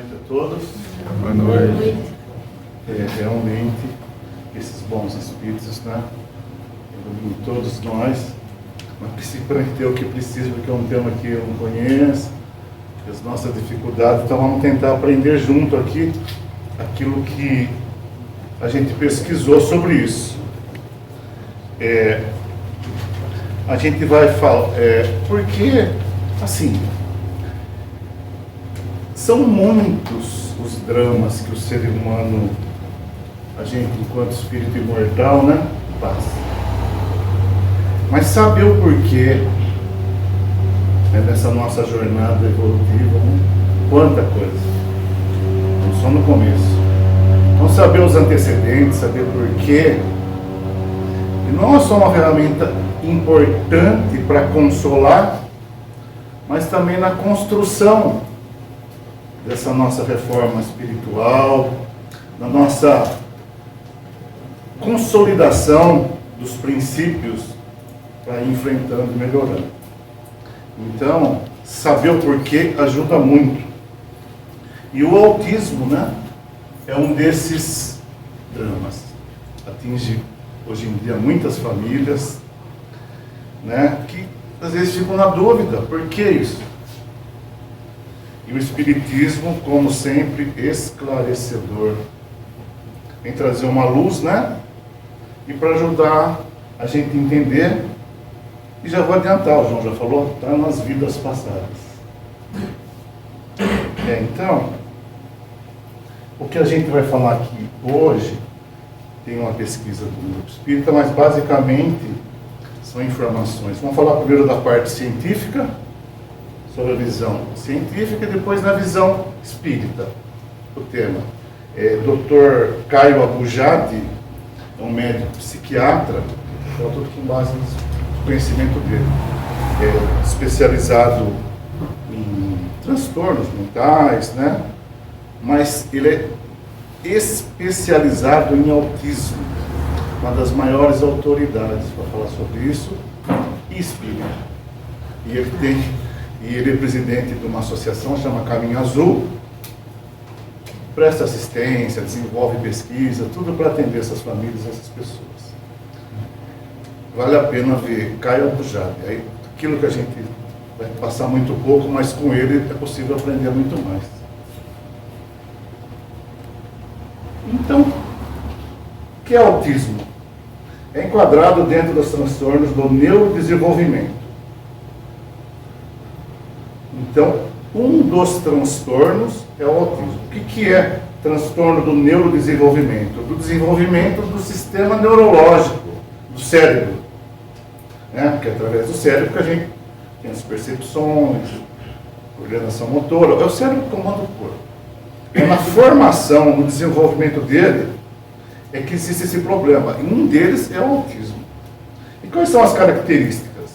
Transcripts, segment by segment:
noite a todos. Boa noite. Realmente, esses bons espíritos, né? Iluminem todos nós, mas precisa aprender o que precisa, porque é um tema que eu não conheço, as nossas dificuldades, então vamos tentar aprender junto aqui aquilo que a gente pesquisou sobre isso. A gente vai falar, porque, assim, são muitos os dramas que o ser humano, a gente enquanto espírito imortal, né, passa. Mas saber o porquê, nessa nossa jornada evolutiva, quanta coisa, não só no começo. Então saber os antecedentes, saber porquê, e não é só uma ferramenta importante para consolar, mas também na construção dessa nossa reforma espiritual, na nossa consolidação dos princípios para ir enfrentando e melhorando. Então, saber o porquê ajuda muito. E o autismo, né, é um desses dramas. Atinge hoje em dia muitas famílias, né, que às vezes ficam na dúvida, por que isso? E o Espiritismo, como sempre, esclarecedor, vem trazer uma luz, né? E para ajudar a gente a entender, e já vou adiantar, o João já falou, está nas vidas passadas. Então, o que a gente vai falar aqui hoje, tem uma pesquisa do Grupo Espírita, mas basicamente são informações. Vamos falar primeiro da parte científica, sobre a visão científica, e depois na visão espírita. O tema Dr. Caio Abujadi, é um médico psiquiatra, fala tudo com base no conhecimento dele, especializado em transtornos mentais, né? Mas ele é especializado em autismo, uma das maiores autoridades para falar sobre isso, e espírita. E ele é presidente de uma associação chamada Caminho Azul, presta assistência, desenvolve pesquisa, tudo para atender essas famílias, essas pessoas. Vale a pena ver Caio Abujadi. Aí, aquilo que a gente vai passar muito pouco, mas com ele é possível aprender muito mais. Então, o que é autismo? É enquadrado dentro dos transtornos do neurodesenvolvimento. Então, um dos transtornos é o autismo. O que é transtorno do neurodesenvolvimento? Do desenvolvimento do sistema neurológico, do cérebro. Porque é através do cérebro que a gente tem as percepções, coordenação motora. É o cérebro que comanda o corpo. E na formação, no desenvolvimento dele, é que existe esse problema. E um deles é o autismo. E quais são as características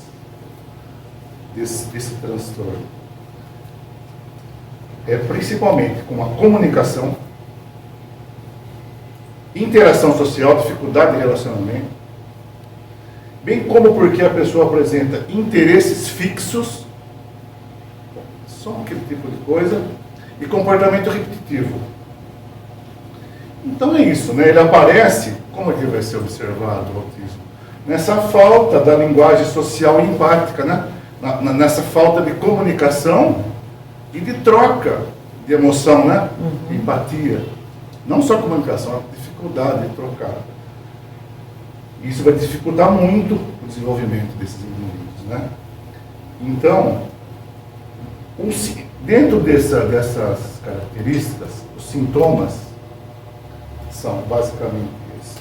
desse transtorno? Principalmente com a comunicação, interação social, dificuldade de relacionamento, bem como porque a pessoa apresenta interesses fixos, só aquele tipo de coisa, e comportamento repetitivo. Então é isso, né? Ele aparece, como é que vai ser observado o autismo? Nessa falta da linguagem social empática, né? Nessa falta de comunicação e de troca de emoção, né? Empatia. Não só comunicação, a dificuldade de trocar. Isso vai dificultar muito o desenvolvimento desses indivíduos, né? Então, dentro dessas características, os sintomas são basicamente esses.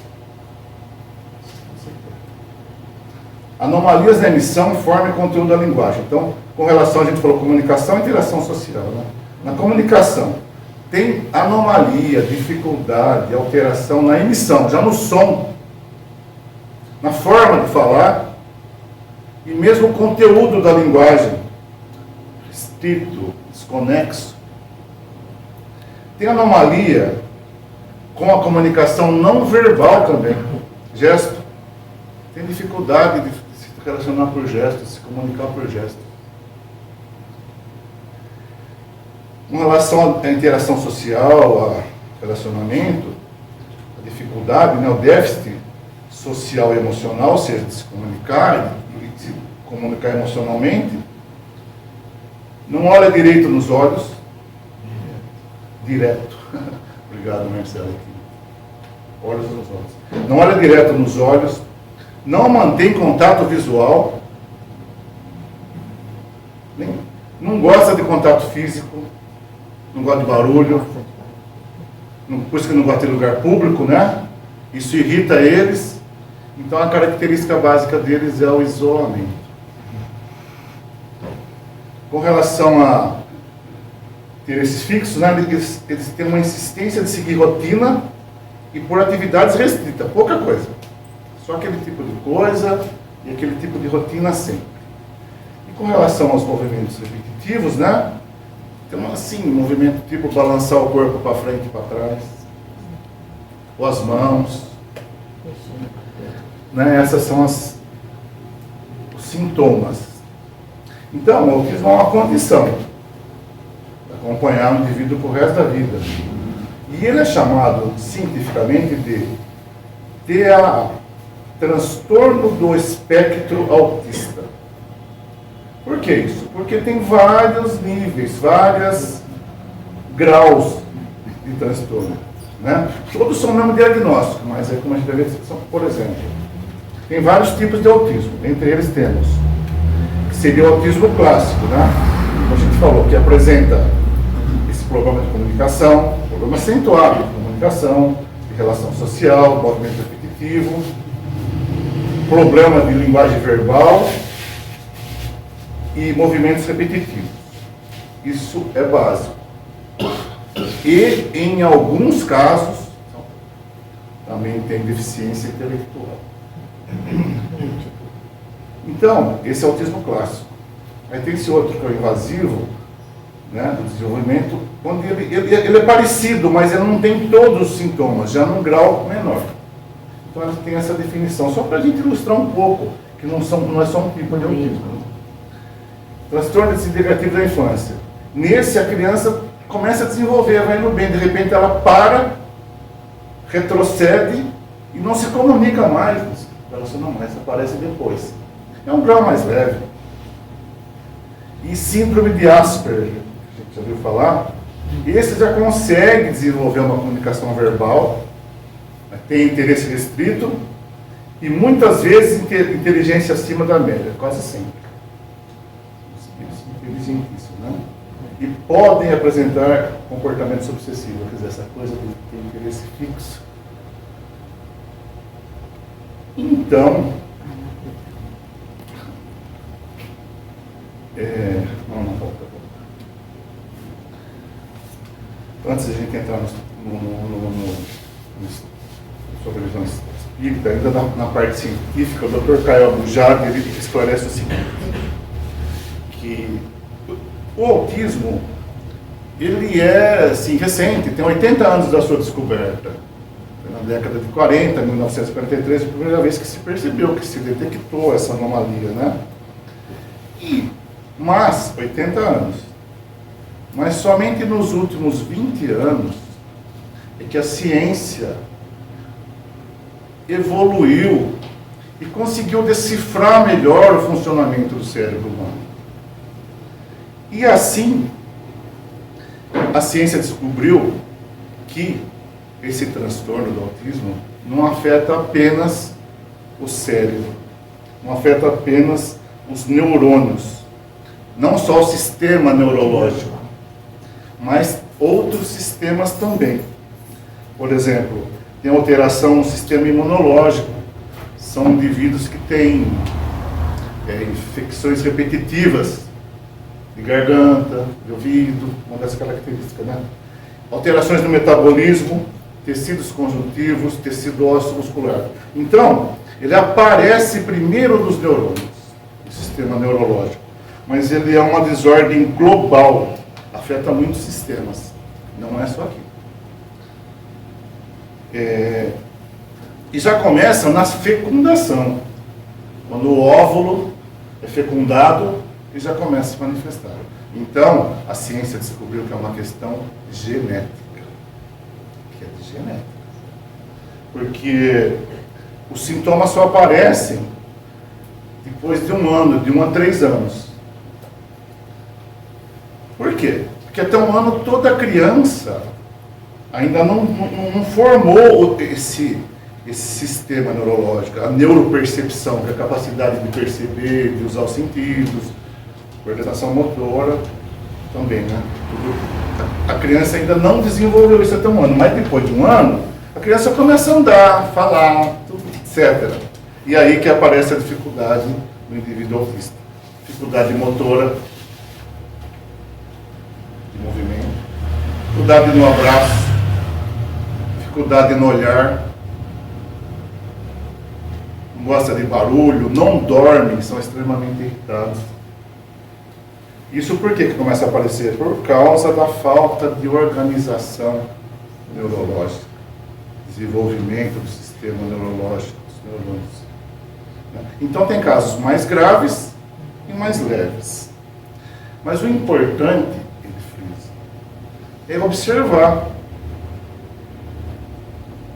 Anomalias na emissão, forma e conteúdo da linguagem. Então, com relação, a gente falou comunicação e interação social, né? Na comunicação, tem anomalia, dificuldade, alteração na emissão, já no som, na forma de falar, e mesmo o conteúdo da linguagem, restrito, desconexo. Tem anomalia com a comunicação não verbal também, gesto. Tem dificuldade de se relacionar por gesto, se comunicar por gesto. Com relação à interação social, a relacionamento, a dificuldade, né, o déficit social e emocional, ou seja, de se comunicar e se comunicar emocionalmente, não olha direito nos olhos, direto. Obrigado, Marcelo. Olhos nos olhos. Não olha direto nos olhos, não mantém contato visual, não gosta de contato físico, não gosta de barulho, por isso que não gosta de lugar público, né? Isso irrita eles. Então a característica básica deles é o isolamento. Com relação a interesses fixos, né, eles têm uma insistência de seguir rotina e por atividades restritas, pouca coisa. Só aquele tipo de coisa e aquele tipo de rotina sempre. E com relação aos movimentos repetitivos, né, tem assim, um movimento tipo balançar o corpo para frente e para trás, ou as mãos, né, essas são os sintomas. Então, o autismo é uma condição para acompanhar o indivíduo por resto da vida. E ele é chamado cientificamente de TAA, transtorno do espectro autista. Por que isso? Porque tem vários níveis, vários graus de transtorno, né? Todos são o mesmo diagnóstico, mas é como a gente vai ver, por exemplo, tem vários tipos de autismo. Entre eles temos, que seria o autismo clássico, né? Como a gente falou, que apresenta esse problema de comunicação, problema acentuado de comunicação, de relação social, movimento repetitivo, problema de linguagem verbal e movimentos repetitivos. Isso é básico. E, em alguns casos, também tem deficiência intelectual. Então, esse é o autismo clássico. Aí tem esse outro que é o invasivo, né, do desenvolvimento, onde ele é parecido, mas ele não tem todos os sintomas, já num grau menor. Então, ele tem essa definição, só para a gente ilustrar um pouco, que não é só um tipo de autismo. Transtorno desintegrativo da infância. Nesse, a criança começa a desenvolver, vai indo bem, de repente ela para, retrocede e não se comunica mais. Ela só não mais aparece depois. É um grau mais leve. E síndrome de Asperger, a gente já ouviu falar? Esse já consegue desenvolver uma comunicação verbal, tem interesse restrito e muitas vezes inteligência acima da média, quase sempre. Inteligentíssimo, né? E podem apresentar comportamentos obsessivos, quer dizer, essa coisa de ter interesse fixo. Então, não volta. Antes de a gente entrar sobre a visão espírita, ainda na parte científica, o Dr. Caio Abujad, ele esclarece o seguinte, que o autismo, ele é, assim, recente, tem 80 anos da sua descoberta. Na década de 40, 1943, a primeira vez que se percebeu, que se detectou essa anomalia, né? Mas, 80 anos. Mas somente nos últimos 20 anos é que a ciência evoluiu e conseguiu decifrar melhor o funcionamento do cérebro humano. E assim, a ciência descobriu que esse transtorno do autismo não afeta apenas o cérebro, não afeta apenas os neurônios, não só o sistema neurológico, mas outros sistemas também. Por exemplo, tem alteração no sistema imunológico, são indivíduos que têm infecções repetitivas de garganta, de ouvido, uma das características, né? Alterações no metabolismo, tecidos conjuntivos, tecido ósseo muscular. Então, ele aparece primeiro nos neurônios, no sistema neurológico, mas ele é uma desordem global, afeta muitos sistemas, não é só aqui. E já começa na fecundação, quando o óvulo é fecundado, e já começa a se manifestar. Então, a ciência descobriu que é uma questão genética. Que é de genética. Porque os sintomas só aparecem depois de 1 ano, de 1 a 3 anos. Por quê? Porque até 1 ano toda criança ainda não formou esse sistema neurológico, a neuropercepção, que é a capacidade de perceber, de usar os sentidos, coordenação motora também, né? A criança ainda não desenvolveu isso até 1 ano, mas depois de 1 ano, a criança começa a andar, falar, tudo, etc. E aí que aparece a dificuldade no indivíduo autista. Dificuldade motora, de movimento, dificuldade no abraço, dificuldade no olhar, não gosta de barulho, não dormem, são extremamente irritados. Isso por que começa a aparecer? Por causa da falta de organização neurológica, desenvolvimento do sistema neurológico dos neurônios. Então tem casos mais graves e mais leves. Mas o importante, ele frisa, é observar,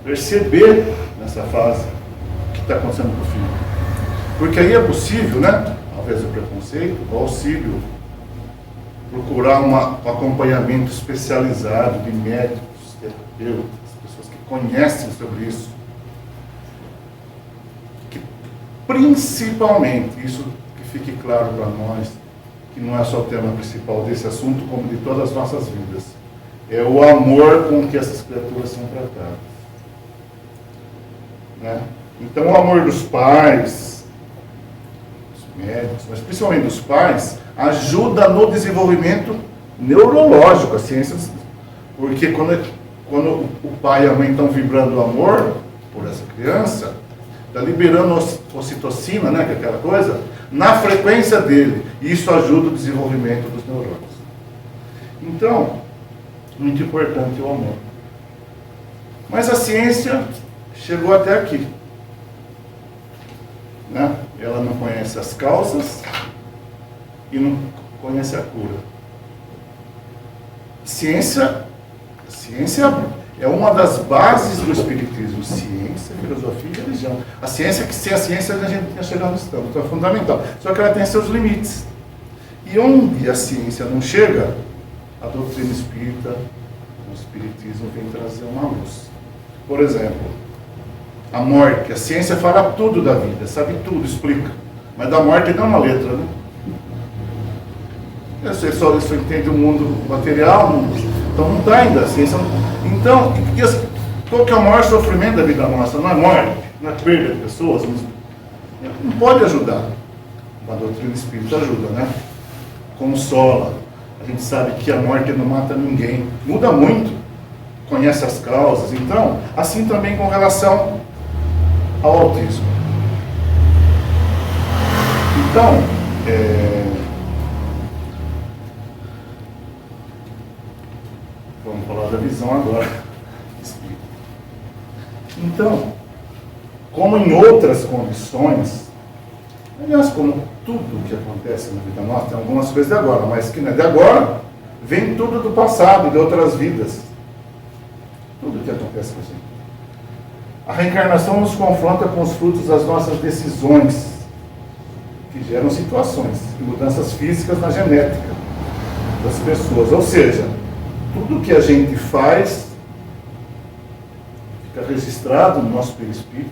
perceber nessa fase o que está acontecendo com o filho. Porque aí é possível, né, ao invés do preconceito, o auxílio, procurar um acompanhamento especializado de médicos, terapeutas, pessoas que conhecem sobre isso. Que, principalmente, isso que fique claro para nós, que não é só o tema principal desse assunto, como de todas as nossas vidas, é o amor com que essas criaturas são tratadas. Né? Então, o amor dos pais, dos médicos, mas principalmente dos pais, ajuda no desenvolvimento neurológico, a ciência, porque quando o pai e a mãe estão vibrando o amor por essa criança, está liberando ocitocina, né, que é aquela coisa, na frequência dele, e isso ajuda o desenvolvimento dos neurônios. Então, muito importante o amor. Mas a ciência chegou até aqui. Né? Ela não conhece as causas e não conhece a cura. Ciência é uma das bases do espiritismo. Ciência, filosofia e religião. A ciência, que sem a ciência a gente tinha chegado no estado, então é fundamental. Só que ela tem seus limites. E onde a ciência não chega, a doutrina espírita, o espiritismo vem trazer uma luz. Por exemplo, a morte. A ciência fala tudo da vida, sabe tudo, explica. Mas da morte não é uma letra, né? Você só entende o mundo material, então não está ainda. A ciência não... Então, qual que é o maior sofrimento da vida nossa? Não é morte, não é perda de pessoas. Não pode ajudar. A doutrina espírita ajuda, né? Consola. A gente sabe que a morte não mata ninguém. Muda muito. Conhece as causas. Então, assim também com relação ao autismo. Então, vamos falar da visão agora. Então, como em outras condições, aliás, como tudo que acontece na vida nossa, tem algumas coisas de agora, mas que não é de agora, vem tudo do passado, de outras vidas. Tudo que acontece com a gente. A reencarnação nos confronta com os frutos das nossas decisões, que geram situações e mudanças físicas na genética das pessoas. Ou seja, tudo que a gente faz fica registrado no nosso perispírito,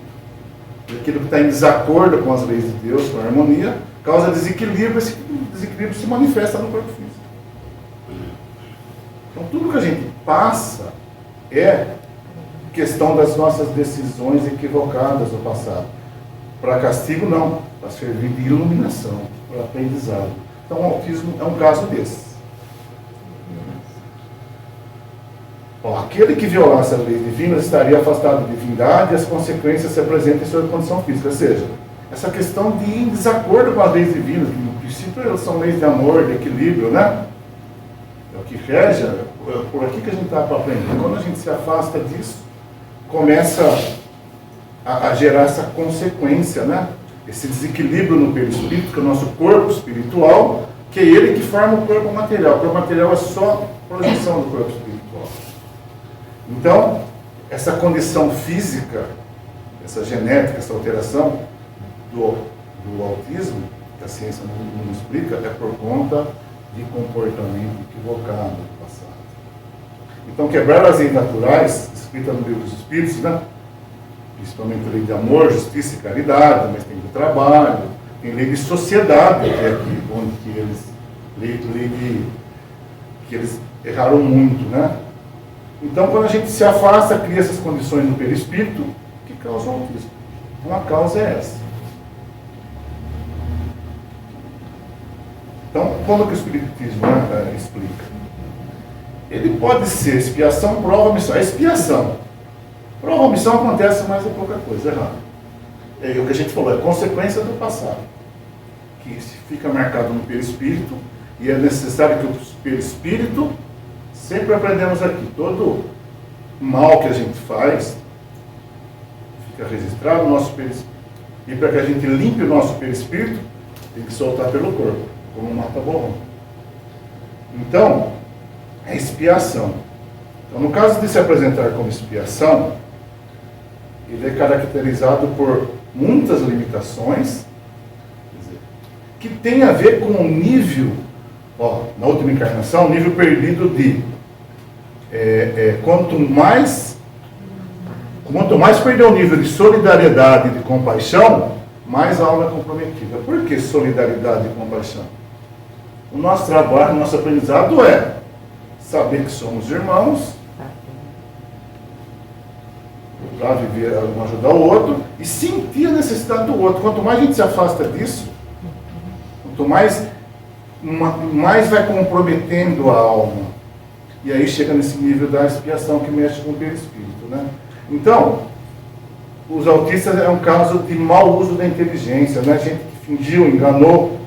e aquilo que está em desacordo com as leis de Deus, com a harmonia, causa desequilíbrio, esse desequilíbrio se manifesta no corpo físico. Então tudo que a gente passa é questão das nossas decisões equivocadas no passado. Para castigo, não. Para servir de iluminação, para aprendizado. Então, o autismo é um caso desses. Bom, aquele que violasse as leis divinas estaria afastado de divindade e as consequências se apresentam em sua condição física. Ou seja, essa questão de ir em desacordo com as leis divinas, que no princípio elas são leis de amor, de equilíbrio, né? É o que rege, é por aqui que a gente está para aprender. Quando a gente se afasta disso, começa a gerar essa consequência, né? Esse desequilíbrio no perispírito, que é o nosso corpo espiritual, Porque é ele que forma o corpo material. O corpo material é só projeção do corpo espiritual. Então, essa condição física, essa genética, essa alteração do autismo, que a ciência não explica, é por conta de comportamento equivocado do passado. Então, quebrar as leis naturais, escrita no Livro dos Espíritos, né? Principalmente a lei de amor, justiça e caridade, mas tem do trabalho, tem lei de sociedade, que é aqui, onde que eles erraram muito, né? Então, quando a gente se afasta, cria essas condições no perispírito que causam o autismo. Então, a causa é essa. Então, como que o Espiritismo explica? Ele pode ser expiação, prova, missão. A expiação. Prova, missão acontece, mas é pouca coisa, é raro. É o que a gente falou, é consequência do passado, que fica marcado no perispírito, e é necessário que o perispírito, sempre aprendemos aqui, todo mal que a gente faz, fica registrado no nosso perispírito. E para que a gente limpe o nosso perispírito, tem que soltar pelo corpo, como um mata-borrão. Então, é expiação. Então, no caso de se apresentar como expiação, ele é caracterizado por muitas limitações, quer dizer, que tem a ver com o nível, na última encarnação, o nível perdido de quanto mais perder o nível de solidariedade e de compaixão, mais a alma é comprometida. Por que solidariedade e compaixão? O nosso trabalho, o nosso aprendizado é saber que somos irmãos, para viver, um ajudar o outro, e sentir a necessidade do outro. Quanto mais a gente se afasta disso, quanto mais vai comprometendo a alma. E aí chega nesse nível da expiação que mexe com o perispírito, né? Então, os autistas é um caso de mau uso da inteligência, né? Gente que fingiu, enganou,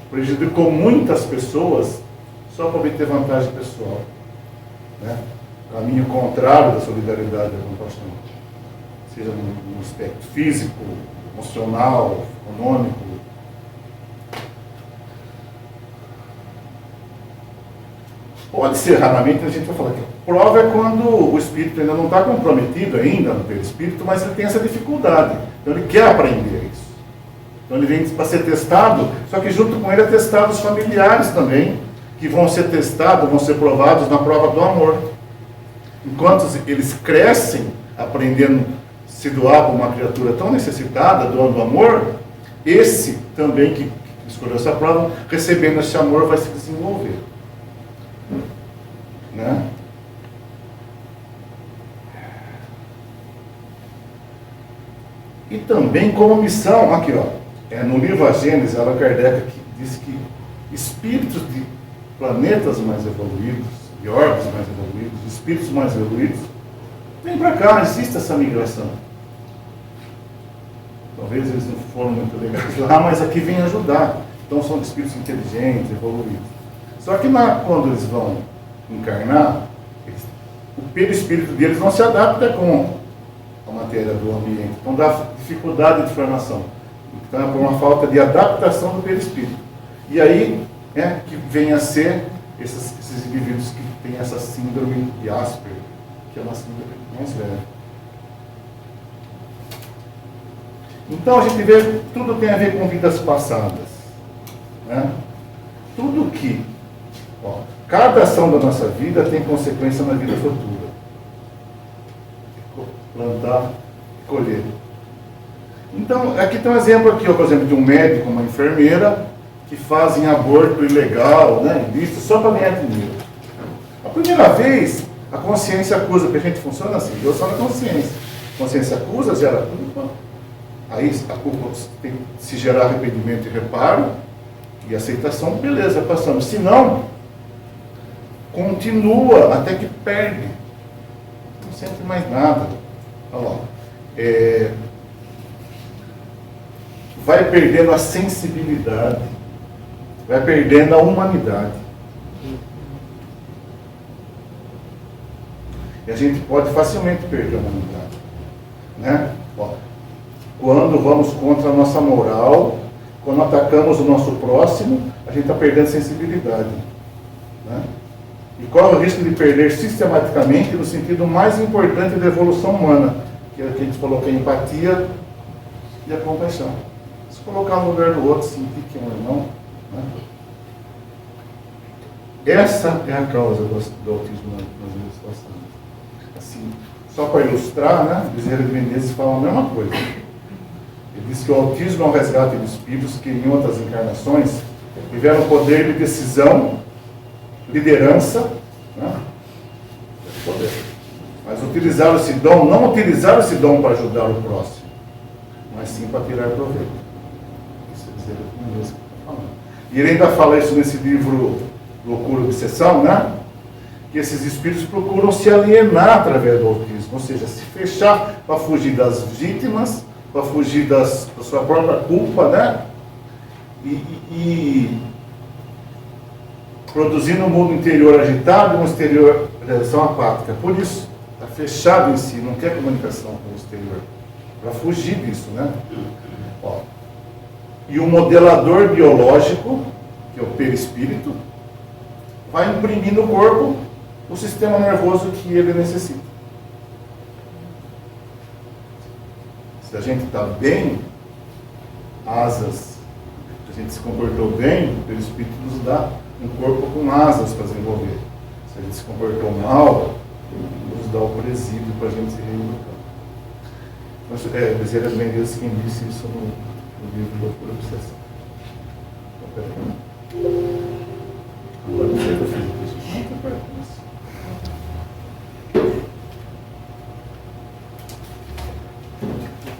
prejudicou muitas pessoas só para obter vantagem pessoal, né? Caminho contrário da solidariedade e da compaixão, seja no aspecto físico, emocional, econômico. Pode ser, raramente a gente vai falar que prova é quando o espírito ainda não está comprometido ainda no perispírito, mas ele tem essa dificuldade. Então ele quer aprender isso. Então ele vem para ser testado, só que junto com ele é testado os familiares também, que vão ser testados, vão ser provados na prova do amor. Enquanto eles crescem aprendendo a se doar para uma criatura tão necessitada, doando amor, esse também que escolheu essa prova, recebendo esse amor, vai se desenvolver. Né? E também como missão, aqui no livro A Gênese, Allan Kardec diz que espíritos de planetas mais evoluídos, de orbes mais evoluídos, de espíritos mais evoluídos, vem para cá, existe essa migração. Talvez eles não foram muito legais lá, mas aqui vem ajudar. Então são espíritos inteligentes, evoluídos. Só que quando eles vão encarnar, o perispírito deles não se adapta com a matéria do ambiente. Então dá dificuldade de formação. Então é por uma falta de adaptação do perispírito. E aí que vem a ser esses indivíduos que têm essa síndrome de Asperger, que é uma síndrome mais leve. Então a gente vê, tudo tem a ver com vidas passadas. Né? Tudo que, cada ação da nossa vida tem consequência na vida futura. Plantar, colher. Então, aqui tem um exemplo aqui, por exemplo, de um médico, uma enfermeira, que fazem aborto ilegal, né, ilícito, só para ganhar dinheiro. A primeira vez, a consciência acusa, porque a gente funciona assim, Deus só na consciência. A consciência acusa, gera culpa, aí a culpa tem que se gerar arrependimento e reparo, e aceitação, beleza, passamos. Se não, continua até que perde. Não sente mais nada. Olha lá. Vai perdendo a sensibilidade, vai perdendo a humanidade. E a gente pode facilmente perder a humanidade. Né? Quando vamos contra a nossa moral, quando atacamos o nosso próximo, a gente está perdendo sensibilidade, né? E corre o risco de perder sistematicamente no sentido mais importante da evolução humana, que é o que a gente falou, que é a empatia e a compaixão. Se colocar no lugar do outro, sentir que é um irmão, né? Essa é a causa do autismo nas ilustrações. Assim, só para ilustrar, né? Bezerra de Menezes fala a mesma coisa. Ele diz que o autismo é um resgate de espíritos que em outras encarnações tiveram poder de decisão, liderança, né? Poder. Mas utilizaram esse dom, não utilizaram esse dom para ajudar o próximo, mas sim para tirar proveito. Isso é Bezerra de Menezes que está falando. E ele ainda fala isso nesse livro Loucura e Obsessão, né? Que esses espíritos procuram se alienar através do autismo, ou seja, se fechar para fugir das vítimas, para fugir da sua própria culpa, né? E produzindo um mundo interior agitado e um exterior reação apática. Por isso, está fechado em si, não quer comunicação com o exterior, para fugir disso, né? Ó. E o modelador biológico, que é o perispírito, vai imprimir no corpo o sistema nervoso que ele necessita. Se a gente está bem, asas, se a gente se comportou bem, o perispírito nos dá um corpo com asas para desenvolver. Se a gente se comportou mal, nos dá o presídio para a gente se reeducar. Bezerra de Menezes quem disse isso no livro Loucura e Obsessão. Agora não sei o que eu fiz isso. Não tem importância.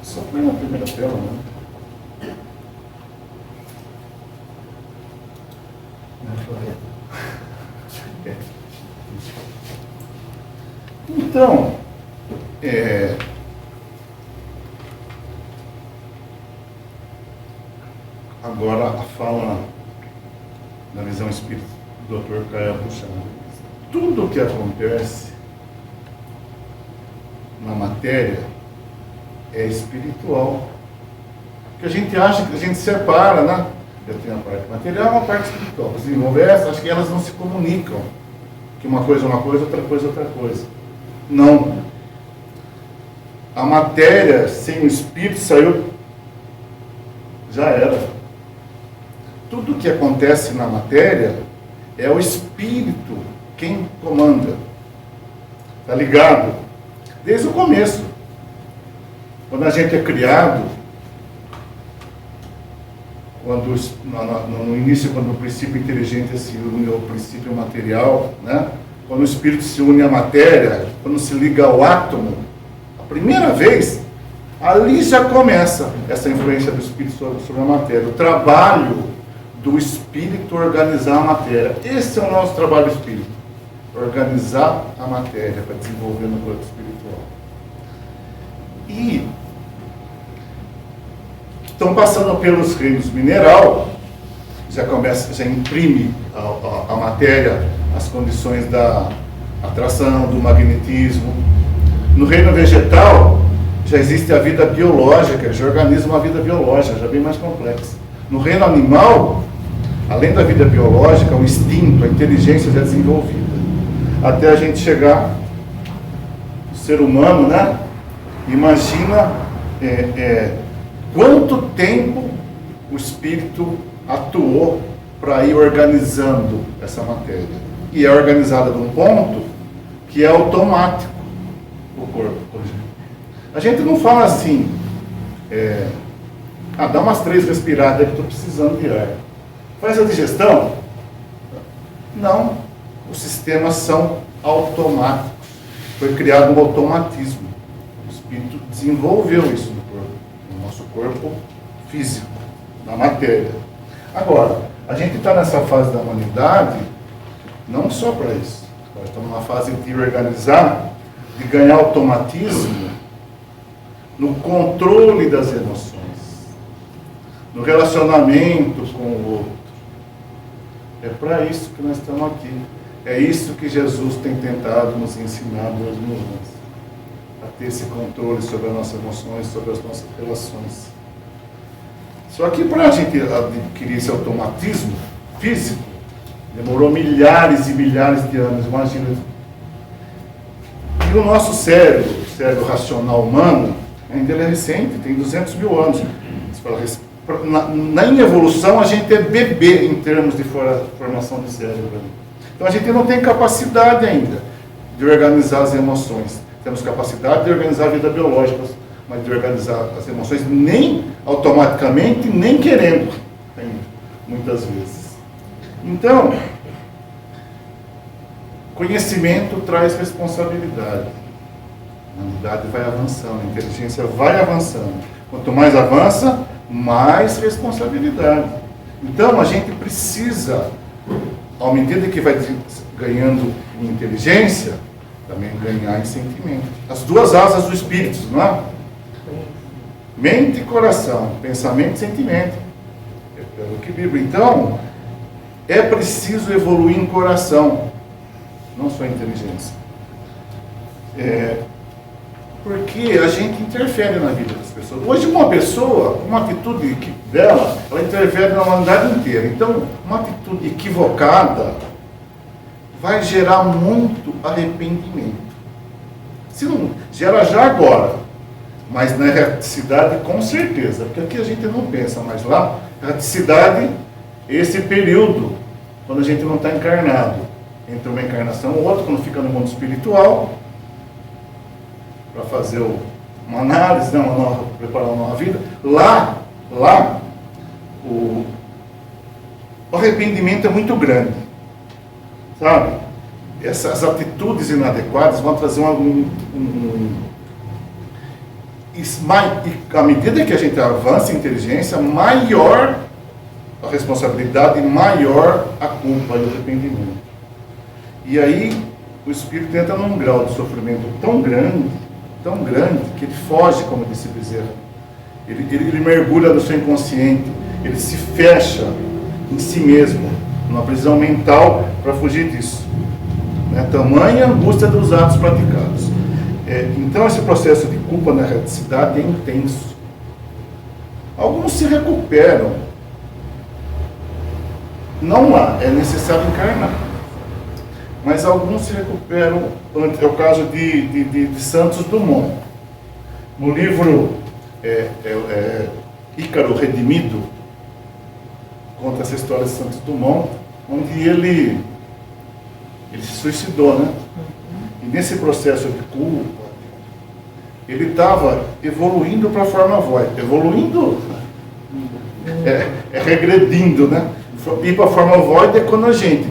Só foi na primeira tela, né? Então, agora a fala na visão espírita do Dr. Caio Buchana. Tudo o que acontece na matéria é espiritual. Porque a gente acha que a gente separa, né? Eu tenho a parte material e a parte espiritual. Para desenvolver essa, acho que elas não se comunicam. Que uma coisa é uma coisa, outra coisa é outra coisa. Não. A matéria sem o espírito saiu, já era. Tudo que acontece na matéria é o espírito quem comanda. Está ligado? Desde o começo. Quando a gente é criado, no início, quando o princípio inteligente se une ao princípio material, né? Quando o espírito se une à matéria, quando se liga ao átomo, a primeira vez, ali já começa essa influência do espírito sobre a matéria. O trabalho do espírito organizar a matéria. Esse é o nosso trabalho espírita. Organizar a matéria para desenvolver no corpo espiritual. E estão passando pelos reinos mineral, já imprime a matéria as condições da atração, do magnetismo. No reino vegetal, já existe a vida biológica, já organiza uma vida biológica, já bem mais complexa. No reino animal, além da vida biológica, o instinto, a inteligência já é desenvolvida. Até a gente chegar no ser humano, né? Imagina quanto tempo o espírito atuou para ir organizando essa matéria. E é organizada de um ponto que é automático o corpo. A gente não fala assim, dá umas 3 respiradas que estou precisando de ar. Faz a digestão? Não. Os sistemas são automáticos. Foi criado um automatismo. O espírito desenvolveu isso no corpo, no nosso corpo físico, na matéria. Agora, a gente está nessa fase da humanidade não só para isso. Nós estamos numa fase de organizar, de ganhar automatismo no controle das emoções, no relacionamento com o outro. É para isso que nós estamos aqui. É isso que Jesus tem tentado nos ensinar 2 mil anos. A ter esse controle sobre as nossas emoções, sobre as nossas relações. Só que para a gente adquirir esse automatismo, físico demorou milhares e milhares de anos, imagina. E o nosso cérebro, o cérebro racional humano, ainda ele é recente, tem 200 mil anos. Na evolução, a gente é bebê em termos de formação de cérebro. Então, a gente não tem capacidade ainda de organizar as emoções. Temos capacidade de organizar a vida biológica, mas de organizar as emoções nem automaticamente, nem querendo, ainda, muitas vezes. Então, conhecimento traz responsabilidade. A humanidade vai avançando, a inteligência vai avançando. Quanto mais avança, mais responsabilidade. Então, a gente precisa, à medida que vai ganhando em inteligência, também ganhar em sentimento. As duas asas do espírito, não é? Mente e coração, pensamento e sentimento. É pelo equilíbrio. Então, é preciso evoluir em coração, não só em inteligência. Porque a gente interfere na vida das pessoas. Hoje uma pessoa, uma atitude dela, ela interfere na humanidade inteira. Então, uma atitude equivocada vai gerar muito arrependimento. Se não, gera já agora, mas na erraticidade com certeza, porque aqui a gente não pensa, mas lá, erraticidade, esse período, quando a gente não está encarnado, entre uma encarnação ou outra, quando fica no mundo espiritual, para fazer uma análise, né, preparar uma nova vida, lá, o arrependimento é muito grande, sabe? Essas atitudes inadequadas vão trazer à medida que a gente avança em inteligência, maior a responsabilidade, maior a culpa e o arrependimento. E aí o espírito entra num grau de sofrimento tão grande, que ele foge, como disse Bezerra. Ele mergulha no seu inconsciente, ele se fecha em si mesmo, numa prisão mental para fugir disso. Tamanha angústia dos atos praticados. Então esse processo de culpa na erraticidade é intenso. Alguns se recuperam. Não há, é necessário encarnar. Mas alguns se recuperam. É o caso de Santos Dumont. No livro Ícaro Redimido, conta essa história de Santos Dumont, onde ele se suicidou, né? E nesse processo de culpa, ele estava evoluindo para a forma void. Evoluindo regredindo, né? Ir para a forma void é quando a gente,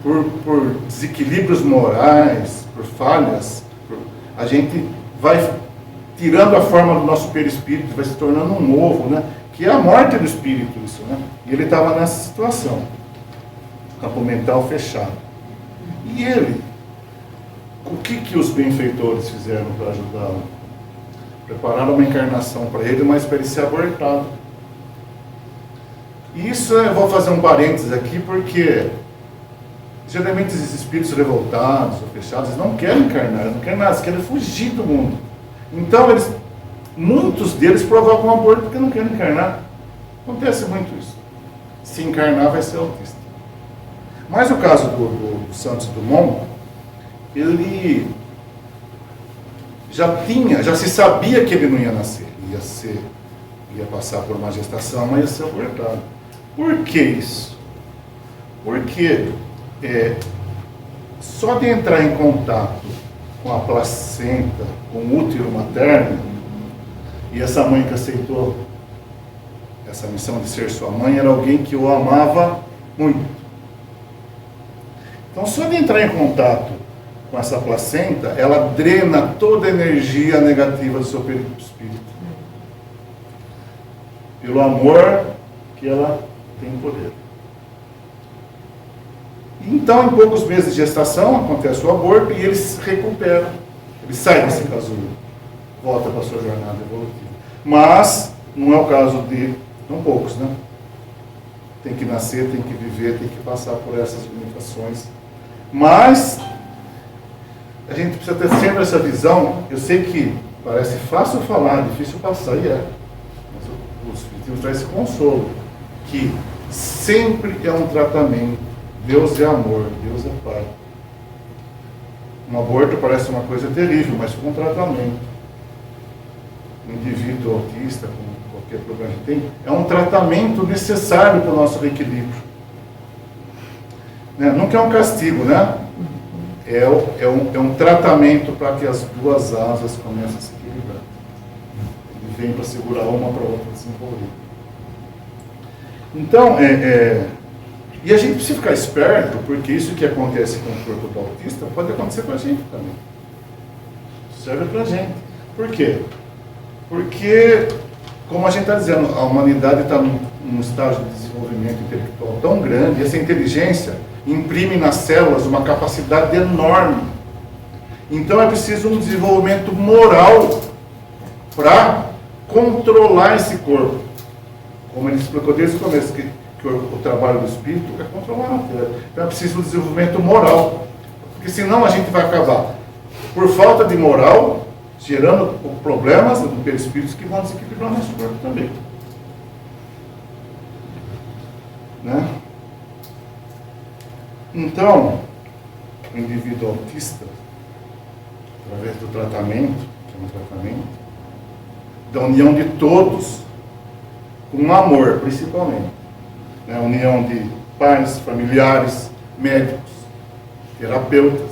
por desequilíbrios morais, por falhas, a gente vai tirando a forma do nosso perispírito, vai se tornando um ovo, né? Que é a morte do espírito, isso, né? E ele estava nessa situação, campo mental fechado. E ele, o que os benfeitores fizeram para ajudá-lo? Prepararam uma encarnação para ele, mas para ele ser abortado. E isso eu vou fazer um parênteses aqui, porque geralmente esses espíritos revoltados ou fechados, eles não querem encarnar, eles não querem nada, eles querem fugir do mundo. Então, muitos deles provocam aborto porque não querem encarnar. Acontece muito isso. Se encarnar, vai ser autista. Mas o caso do Santos Dumont, ele já se sabia que ele não ia nascer, ia passar por uma gestação, mas ia ser abortado. Por que isso? Porque só de entrar em contato com a placenta, com o útero materno, e essa mãe que aceitou essa missão de ser sua mãe era alguém que o amava muito. Então, só de entrar em contato com essa placenta, ela drena toda a energia negativa do seu perispírito. Pelo amor que ela tem poder. Então, em poucos meses de gestação, acontece o aborto e ele se recupera. Ele sai desse casulo, volta para a sua jornada evolutiva. Mas, não é o caso de não poucos, né? Tem que nascer, tem que viver, tem que passar por essas limitações. Mas, a gente precisa ter sempre essa visão. Eu sei que parece fácil falar, difícil passar, e é. Mas o Espiritismo traz esse consolo, que sempre é um tratamento. Deus é amor, Deus é Pai. Um aborto parece uma coisa terrível, mas com um tratamento. Um indivíduo autista, com qualquer problema que tem, é um tratamento necessário para o nosso equilíbrio. Né? Nunca é um castigo, né? É um tratamento para que as duas asas comecem a se equilibrar. Ele vem para segurar uma para a outra desenvolver. Então, e a gente precisa ficar esperto, porque isso que acontece com o corpo do autista pode acontecer com a gente também. Serve para a gente. Por quê? Porque, como a gente está dizendo, a humanidade está num estágio de desenvolvimento intelectual tão grande, e essa inteligência imprime nas células uma capacidade enorme. Então é preciso um desenvolvimento moral para controlar esse corpo. Como ele explicou desde o começo, que o trabalho do espírito é controlar a matéria. Então é preciso um desenvolvimento moral. Porque senão a gente vai acabar, por falta de moral, gerando problemas do perispírito que vão desequilibrar o nosso corpo também. Né? Então, o indivíduo autista, através do tratamento, que é um tratamento, da união de todos, com amor, principalmente. Né? União de pais, familiares, médicos, terapeutas,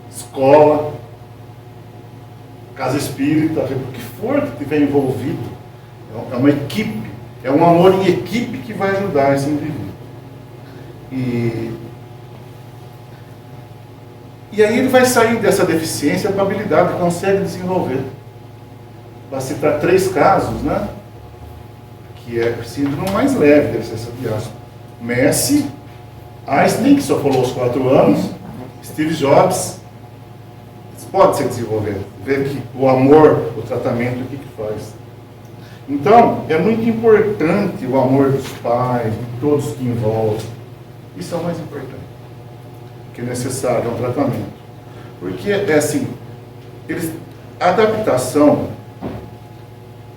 escola, casa espírita, o que for que estiver envolvido, é uma equipe, é um amor em equipe que vai ajudar esse indivíduo. E aí ele vai sair dessa deficiência para a habilidade que consegue desenvolver. Vai citar 3 casos, né? Que é o síndrome mais leve, deve ser essa viagem. Messi, Einstein, que só falou aos 4 anos, Steve Jobs. Isso pode ser desenvolvido. Ver que o amor, o tratamento, o que faz. Então, é muito importante o amor dos pais, de todos que envolvem. Isso é o mais importante. Que é necessário, é um tratamento. Porque, assim, a adaptação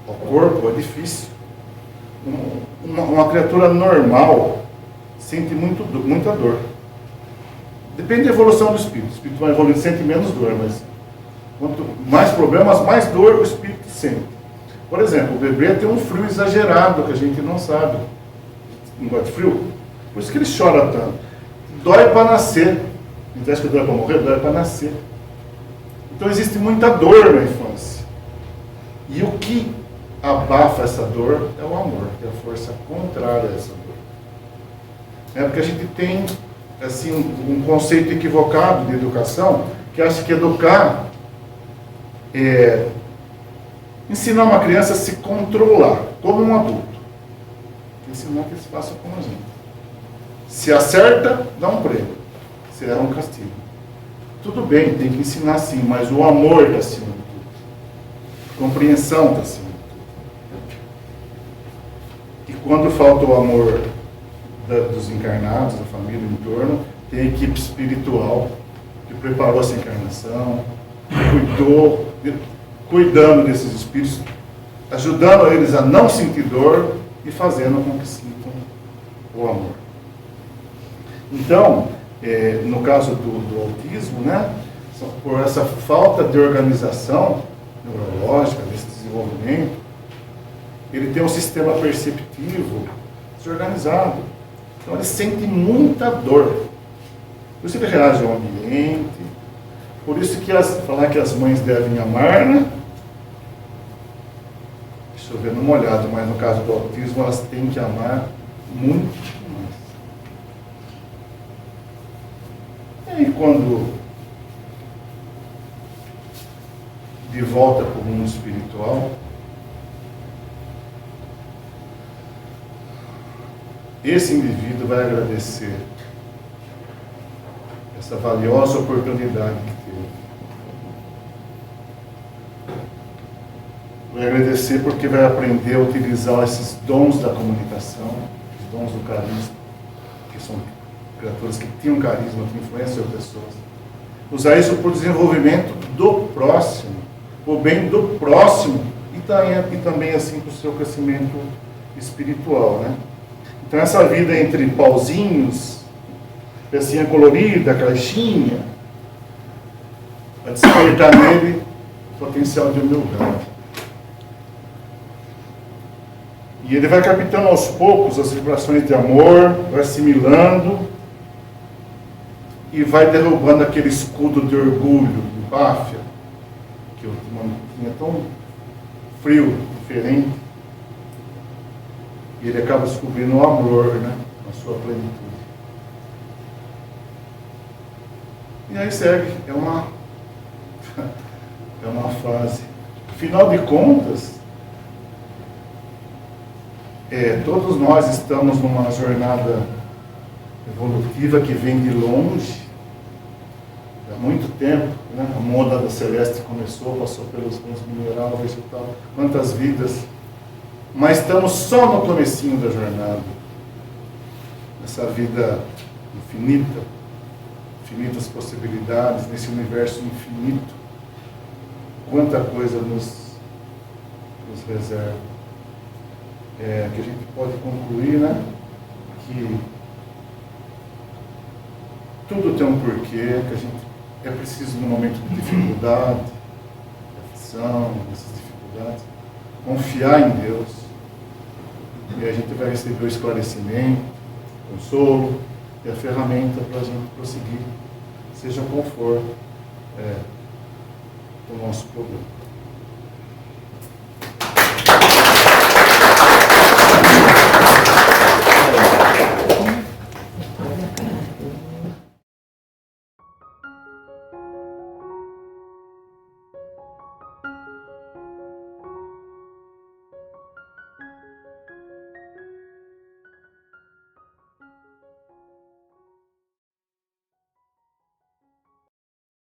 ao corpo é difícil. Uma criatura normal sente muita dor. Depende da evolução do espírito. O espírito vai evoluindo, sente menos dor, mas quanto mais problemas, mais dor o espírito sente. Por exemplo, o bebê tem um frio exagerado que a gente não sabe. Não gosta de frio? Por isso que ele chora tanto. Dói para nascer. Não acha que dói para morrer? Dói para nascer. Então existe muita dor na infância. E o que abafa essa dor é o amor, que é a força contrária a essa dor. Porque a gente tem assim, um conceito equivocado de educação, que acha que educar é ensinar uma criança a se controlar, como um adulto. Ensinar que eles façam como a gente. Se acerta, dá um prêmio. Se erra, um castigo. Tudo bem, tem que ensinar sim, mas o amor está acima de tudo. A compreensão está acima de tudo. E quando falta o amor dos encarnados, da família, do entorno, tem a equipe espiritual que preparou essa encarnação, cuidando desses espíritos, ajudando eles a não sentir dor e fazendo com que sintam o amor. Então, no caso do autismo, né, por essa falta de organização neurológica, desse desenvolvimento, ele tem um sistema perceptivo desorganizado. Então ele sente muita dor. Por isso ele reage ao ambiente. Por isso que falar que as mães devem amar, né? Deixa eu ver numa olhada, mas no caso do autismo elas têm que amar muito mais. E aí quando de volta para o mundo espiritual, esse indivíduo vai agradecer essa valiosa oportunidade que teve. Vai agradecer porque vai aprender a utilizar esses dons da comunicação, os dons do carisma, que são criaturas que tinham carisma, que influenciam as pessoas. Usar isso para o desenvolvimento do próximo, o bem do próximo, e também assim para o seu crescimento espiritual, né? Então essa vida entre pauzinhos, pecinha colorida, caixinha, vai despertar nele o potencial de humildade. E ele vai captando aos poucos as vibrações de amor, vai assimilando e vai derrubando aquele escudo de orgulho, de páfia, que o mantinha tão frio, diferente. E ele acaba descobrindo o amor, né, na sua plenitude. E aí segue, é uma fase. Afinal de contas, todos nós estamos numa jornada evolutiva que vem de longe, há muito tempo, né? A moda da Celeste começou, passou pelos minerais, vegetal, quantas vidas, mas estamos só no comecinho da jornada, nessa vida infinita, infinitas possibilidades, nesse universo infinito, quanta coisa nos reserva. Que a gente pode concluir, né, que tudo tem um porquê, que a gente é preciso, no momento de dificuldade, de aflição, dessas dificuldades, confiar em Deus, e a gente vai receber o esclarecimento, o consolo e a ferramenta para a gente prosseguir, seja qual for o nosso problema.